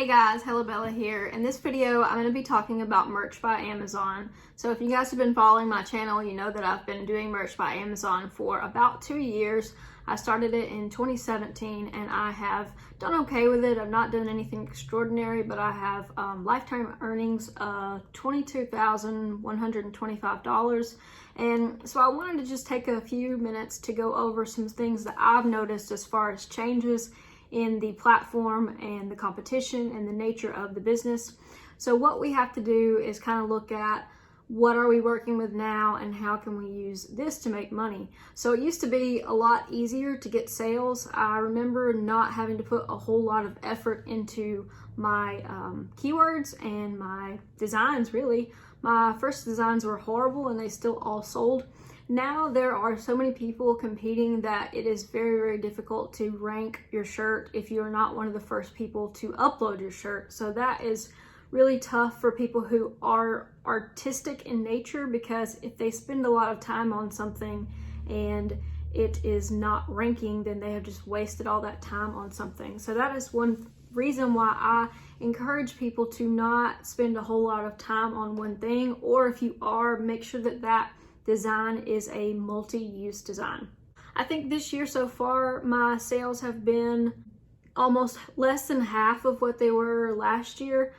Hey guys, Hello Bella here. In this video, I'm going to be talking about merch by Amazon. So if you guys have been following my channel, you know that I've been doing merch by Amazon for about 2 years. I started it in 2017 and I have done okay with it. I've not done anything extraordinary, but I have lifetime earnings of $22,125. And so I wanted to just take a few minutes to go over some things that I've noticed as far as changes in the platform and the competition and the nature of the business. So what we have to do is kind of look at what are we working with now and how can we use this to make money. So it used to be a lot easier to get sales. I remember not having to put a whole lot of effort into my keywords and my designs, really. My first designs were horrible and they still all sold. Now there are so many people competing that it is very, very difficult to rank your shirt if you are not one of the first people to upload your shirt. So that is really tough for people who are artistic in nature, because if they spend a lot of time on something and it is not ranking, then they have just wasted all that time on something. So that is one reason why I encourage people to not spend a whole lot of time on one thing, or if you are, make sure that that design is a multi-use design. I think this year so far my sales have been almost less than half of what they were last year.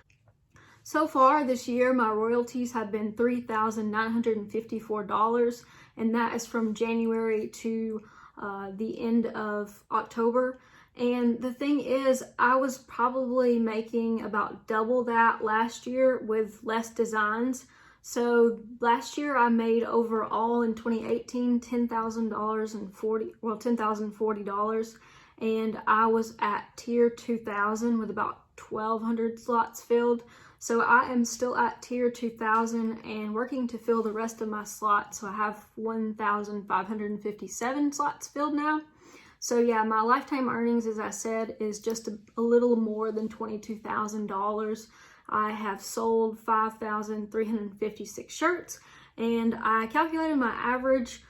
So far this year my royalties have been $3,954, and that is from January to the end of October. And the thing is, I was probably making about double that last year with less designs. So last year I made overall in 2018 $10,040, and I was at tier 2000 with about 1,200 slots filled. So I am still at tier 2000 and working to fill the rest of my slots. So I have 1,557 slots filled now. So yeah, my lifetime earnings, as I said, is just a little more than $22,000. I have sold 5,356 shirts, and I calculated my average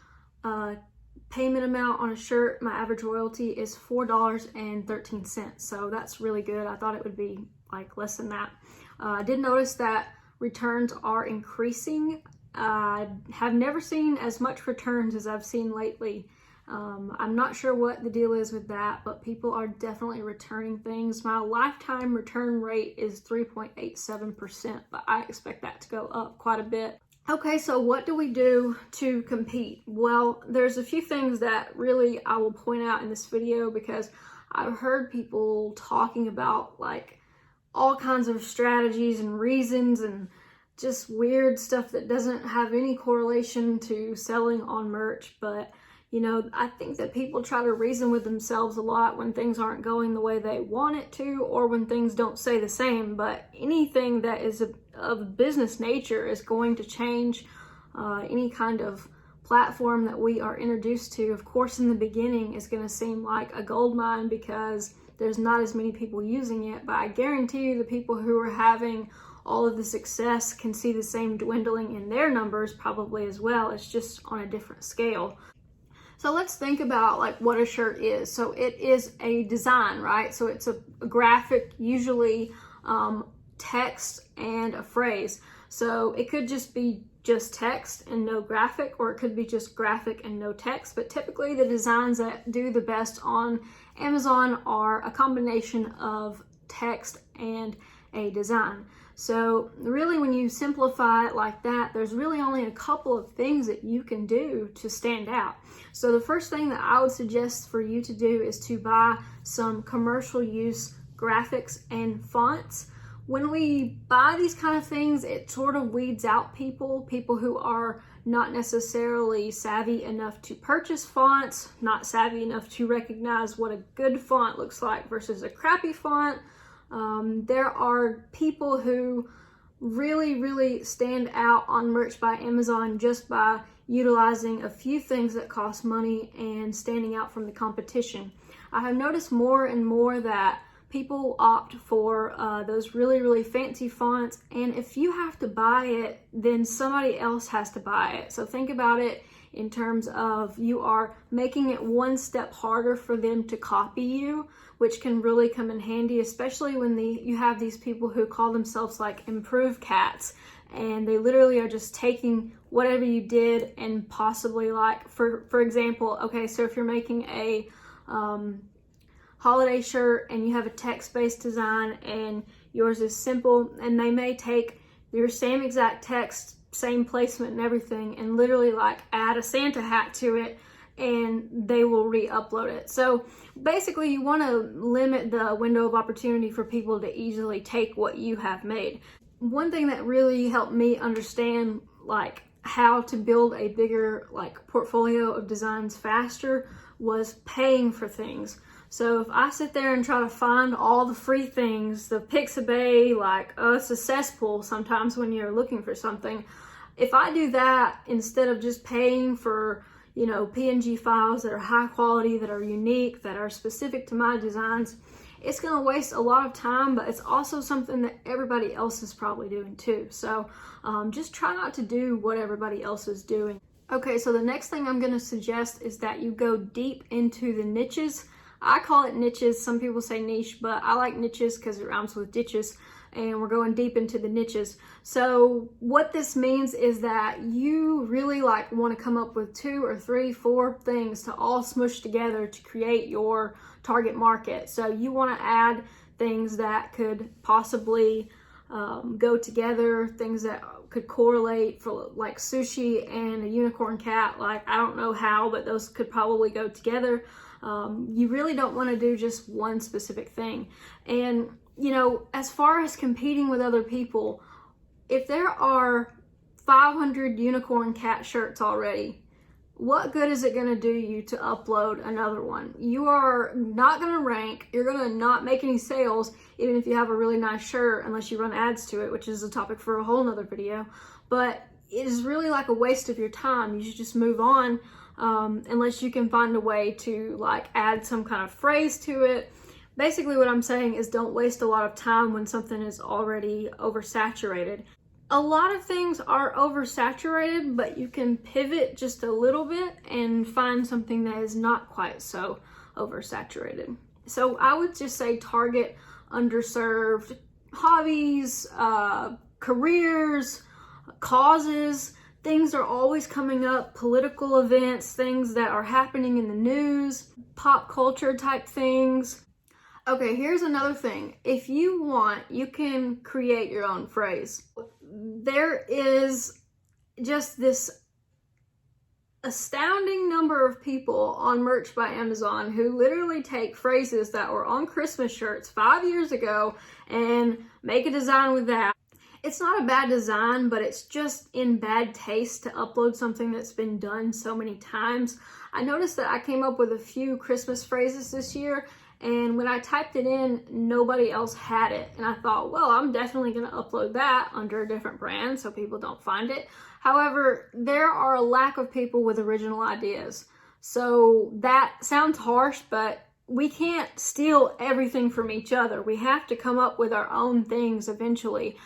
payment amount on a shirt. My average royalty is $4.13, so that's really good. I thought it would be like less than that. I did notice that returns are increasing. I have never seen as much returns as I've seen lately. I'm not sure what the deal is with that, but people are definitely returning things. My lifetime return rate is 3.87%, but I expect that to go up quite a bit. Okay, so what do we do to compete? Well, there's a few things that really I will point out in this video, because I've heard people talking about like all kinds of strategies and reasons and just weird stuff that doesn't have any correlation to selling on merch. But you know, I think that people try to reason with themselves a lot when things aren't going the way they want it to, or when things don't stay the same. But anything that is of business nature is going to change. Any kind of platform that we are introduced to, of course, in the beginning is going to seem like a gold mine because there's not as many people using it. But I guarantee you the people who are having all of the success can see the same dwindling in their numbers probably as well. It's just on a different scale. So let's think about like what a shirt is. So it is a design, right? So it's a graphic, usually text and a phrase. So it could just be just text and no graphic, or it could be just graphic and no text. But typically the designs that do the best on Amazon are a combination of text and a design. So really, when you simplify it like that, there's really only a couple of things that you can do to stand out. So the first thing that I would suggest for you to do is to buy some commercial use graphics and fonts. When we buy these kind of things, it sort of weeds out people who are not necessarily savvy enough to purchase fonts, not savvy enough to recognize what a good font looks like versus a crappy font. There are people who really stand out on merch by Amazon just by utilizing a few things that cost money and standing out from the competition. I have noticed more and more that people opt for those really fancy fonts, and if you have to buy it, then somebody else has to buy it. So think about it in terms of you are making it one step harder for them to copy you, which can really come in handy, especially when you have these people who call themselves like improved cats, and they literally are just taking whatever you did and possibly, like, for example, okay, so if you're making a holiday shirt and you have a text-based design and yours is simple, and they may take your same exact text, same placement and everything, and literally like add a Santa hat to it, and they will re-upload it. So basically you want to limit the window of opportunity for people to easily take what you have made. One thing that really helped me understand like how to build a bigger like portfolio of designs faster was paying for things. So if I sit there and try to find all the free things, the Pixabay, like, oh, it's a cesspool sometimes when you're looking for something. If I do that instead of just paying for, you know, PNG files that are high quality, that are unique, that are specific to my designs, it's going to waste a lot of time, but it's also something that everybody else is probably doing too. So just try not to do what everybody else is doing. Okay, so the next thing I'm going to suggest is that you go deep into the niches. I call it niches. Some people say niche, but I like niches because it rhymes with ditches, and we're going deep into the niches. So what this means is that you really like want to come up with 2 or 3, 4 things to all smush together to create your target market. So you want to add things that could possibly go together, things that could correlate, for like sushi and a unicorn cat. Like, I don't know how, but those could probably go together. You really don't want to do just one specific thing. And, you know, as far as competing with other people, if there are 500 unicorn cat shirts already, what good is it going to do you to upload another one? You are not going to rank. You're going to not make any sales, even if you have a really nice shirt, unless you run ads to it, which is a topic for a whole nother video. But it is really like a waste of your time. You should just move on. Unless you can find a way to like add some kind of phrase to it. Basically what I'm saying is don't waste a lot of time when something is already oversaturated. A lot of things are oversaturated, but you can pivot just a little bit and find something that is not quite so oversaturated. So I would just say target underserved hobbies, careers, causes. Things are always coming up, political events, things that are happening in the news, pop culture type things. Okay, here's another thing. If you want, you can create your own phrase. There is just this astounding number of people on Merch by Amazon who literally take phrases that were on Christmas shirts 5 years ago and make a design with that. It's not a bad design, but it's just in bad taste to upload something that's been done so many times. I noticed that I came up with a few Christmas phrases this year, and when I typed it in, nobody else had it. And I thought, well, I'm definitely going to upload that under a different brand so people don't find it. However, there are a lack of people with original ideas. So that sounds harsh, but we can't steal everything from each other. We have to come up with our own things eventually.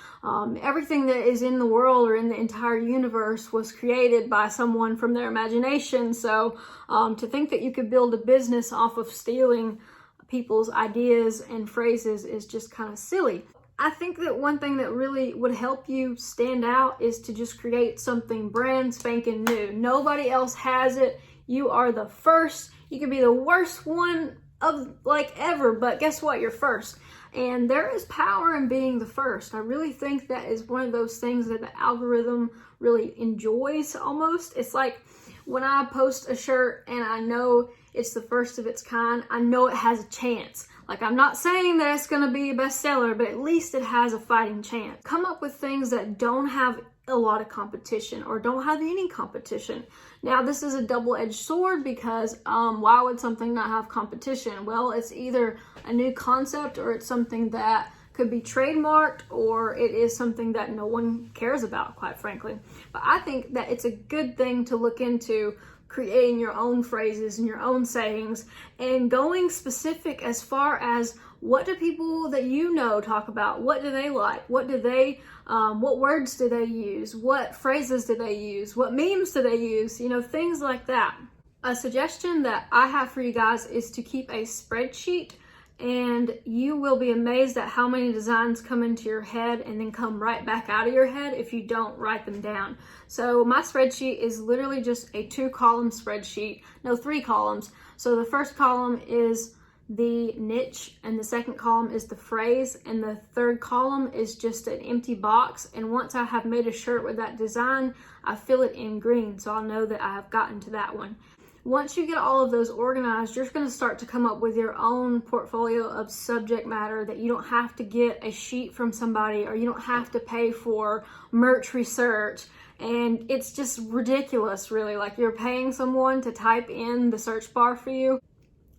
Everything that is in the world or in the entire universe was created by someone from their imagination. So to think that you could build a business off of stealing people's ideas and phrases is just kind of silly. I think that one thing that really would help you stand out is to just create something brand spanking new. Nobody else has it. You are the first. You could be the worst one of like ever, but guess what? You're first. And there is power in being the first. I really think that is one of those things that the algorithm really enjoys almost. It's like when I post a shirt and I know it's the first of its kind, I know it has a chance. Like, I'm not saying that it's going to be a bestseller, but at least it has a fighting chance. Come up with things that don't have a lot of competition or don't have any competition. Now, this is a double-edged sword because why would something not have competition? Well, it's either a new concept or it's something that could be trademarked, or it is something that no one cares about, quite frankly. But I think that it's a good thing to look into creating your own phrases and your own sayings and going specific as far as what do people that you know talk about? What do they like? What do they, what words do they use? What phrases do they use? What memes do they use? You know, things like that. A suggestion that I have for you guys is to keep a spreadsheet and you will be amazed at how many designs come into your head and then come right back out of your head if you don't write them down. So my spreadsheet is literally just a 2-column spreadsheet, no, 3 columns. So the first column is the niche, and the second column is the phrase, and the third column is just an empty box. And once I have made a shirt with that design, I fill it in green, so I'll know that I have gotten to that one. Once you get all of those organized, you're going to start to come up with your own portfolio of subject matter that you don't have to get a sheet from somebody, or you don't have to pay for merch research. And it's just ridiculous, really. Like, you're paying someone to type in the search bar for you.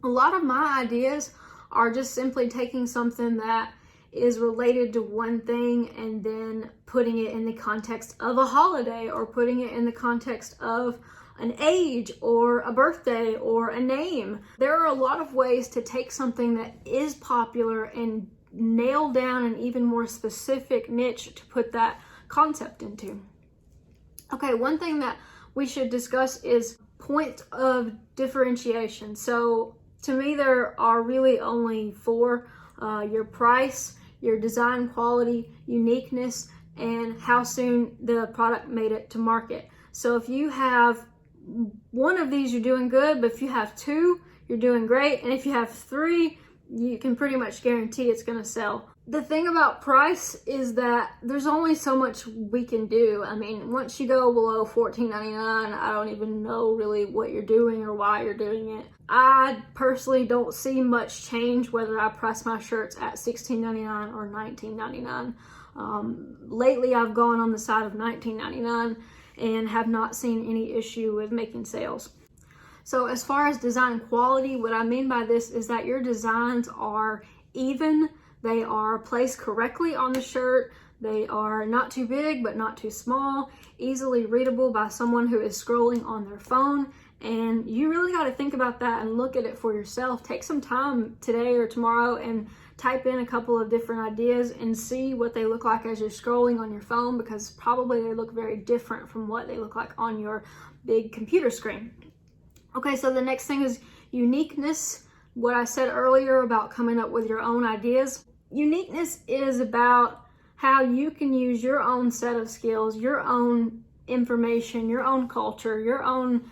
A lot of my ideas are just simply taking something that is related to one thing and then putting it in the context of a holiday, or putting it in the context of an age or a birthday or a name. There are a lot of ways to take something that is popular and nail down an even more specific niche to put that concept into. Okay, one thing that we should discuss is points of differentiation. So to me, there are really only 4: your price, your design quality, uniqueness, and how soon the product made it to market. So if you have one of these, you're doing good, but if you have 2, you're doing great. And if you have 3, you can pretty much guarantee it's going to sell. The thing about price is that there's only so much we can do. I mean, once you go below $14.99, I don't even know really what you're doing or why you're doing it. I personally don't see much change whether I price my shirts at $16.99 or $19.99. Lately, I've gone on the side of $19.99 and have not seen any issue with making sales. So as far as design quality, what I mean by this is that your designs are even. They are placed correctly on the shirt. They are not too big, but not too small, easily readable by someone who is scrolling on their phone. And you really got to think about that and look at it for yourself. Take some time today or tomorrow and type in a couple of different ideas and see what they look like as you're scrolling on your phone, because probably they look very different from what they look like on your big computer screen. Okay, so the next thing is uniqueness. What I said earlier about coming up with your own ideas. Uniqueness is about how you can use your own set of skills, your own information, your own culture, your own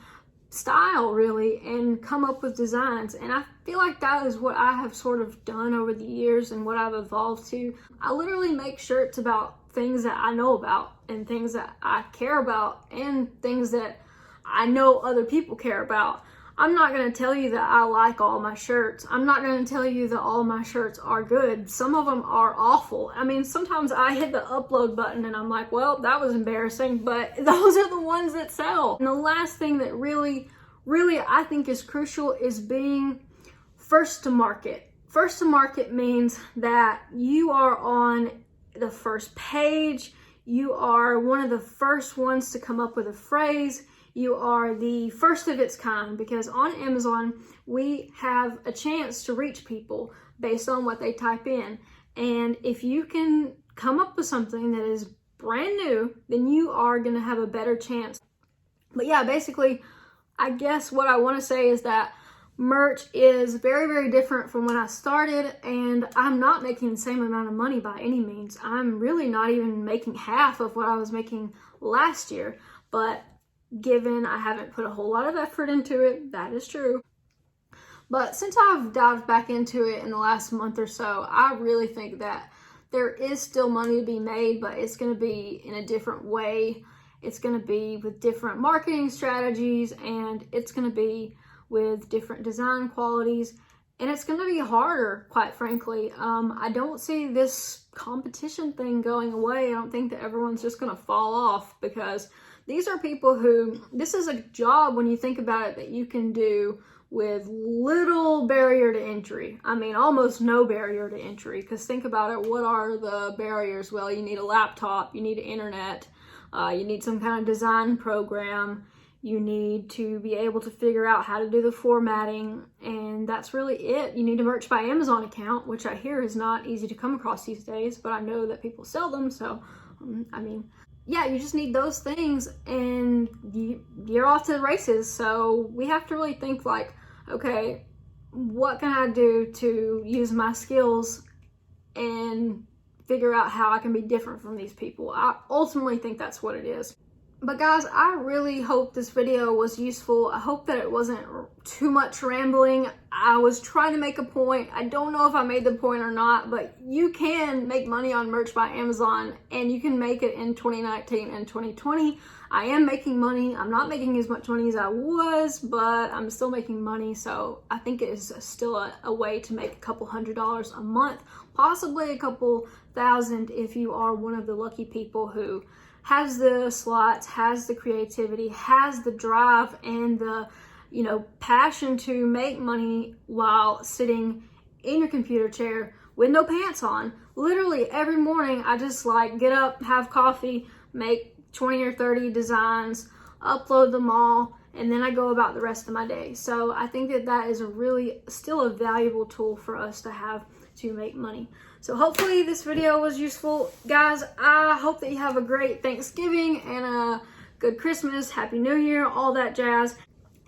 style, really, and come up with designs. And I feel like that is what I have sort of done over the years and what I've evolved to. I literally make shirts about things that I know about and things that I care about and things that I know other people care about. I'm not going to tell you that I like all my shirts. I'm not going to tell you that all my shirts are good. Some of them are awful. I mean, sometimes I hit the upload button and I'm like, well, that was embarrassing, but those are the ones that sell. And the last thing that really I think is crucial is being first to market. First to market means that you are on the first page. You are one of the first ones to come up with a phrase. You are the first of its kind, because on Amazon, we have a chance to reach people based on what they type in. And if you can come up with something that is brand new, then you are going to have a better chance. But yeah, basically, I guess what I want to say is that merch is very different from when I started, and I'm not making the same amount of money by any means. I'm really not even making half of what I was making last year, but given I haven't put a whole lot of effort into it, that is true. But since I've dived back into it in the last month or so, I really think that there is still money to be made, but it's going to be in a different way. It's going to be with different marketing strategies, and it's going to be with different design qualities, and it's going to be harder, quite frankly. I don't see this competition thing going away. I don't think that everyone's just going to fall off, because these are people who, this is a job, when you think about it, that you can do with little barrier to entry. I mean, almost no barrier to entry, because think about it, what are the barriers? Well, you need a laptop, you need internet, you need some kind of design program, you need to be able to figure out how to do the formatting, and that's really it. You need a Merch by Amazon account, which I hear is not easy to come across these days, but I know that people sell them, so, I mean, yeah, you just need those things and you're off to the races. So we have to really think like, okay, what can I do to use my skills and figure out how I can be different from these people. I ultimately think that's what it is. But guys, I really hope this video was useful. I hope that it wasn't too much rambling. I was trying to make a point. I don't know if I made the point or not, but you can make money on merch by Amazon, and you can make it in 2019 and 2020. I am making money. I'm not making as much money as I was, but I'm still making money. So I think it is still a way to make a couple $100s a month, possibly a couple thousand if you are one of the lucky people who has the slots, has the creativity, has the drive and the, passion to make money while sitting in your computer chair with no pants on. Literally every morning I just get up, have coffee, make 20 or 30 designs, upload them all, and then I go about the rest of my day. So I think that is still a valuable tool for us to have to make money. So hopefully this video was useful. Guys, I hope that you have a great Thanksgiving and a good Christmas, Happy New Year, all that jazz.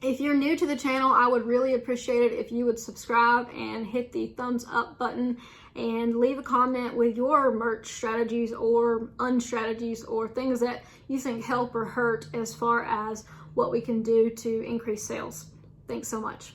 If you're new to the channel, I would really appreciate it if you would subscribe and hit the thumbs up button and leave a comment with your merch strategies or unstrategies or things that you think help or hurt as far as what we can do to increase sales. Thanks so much.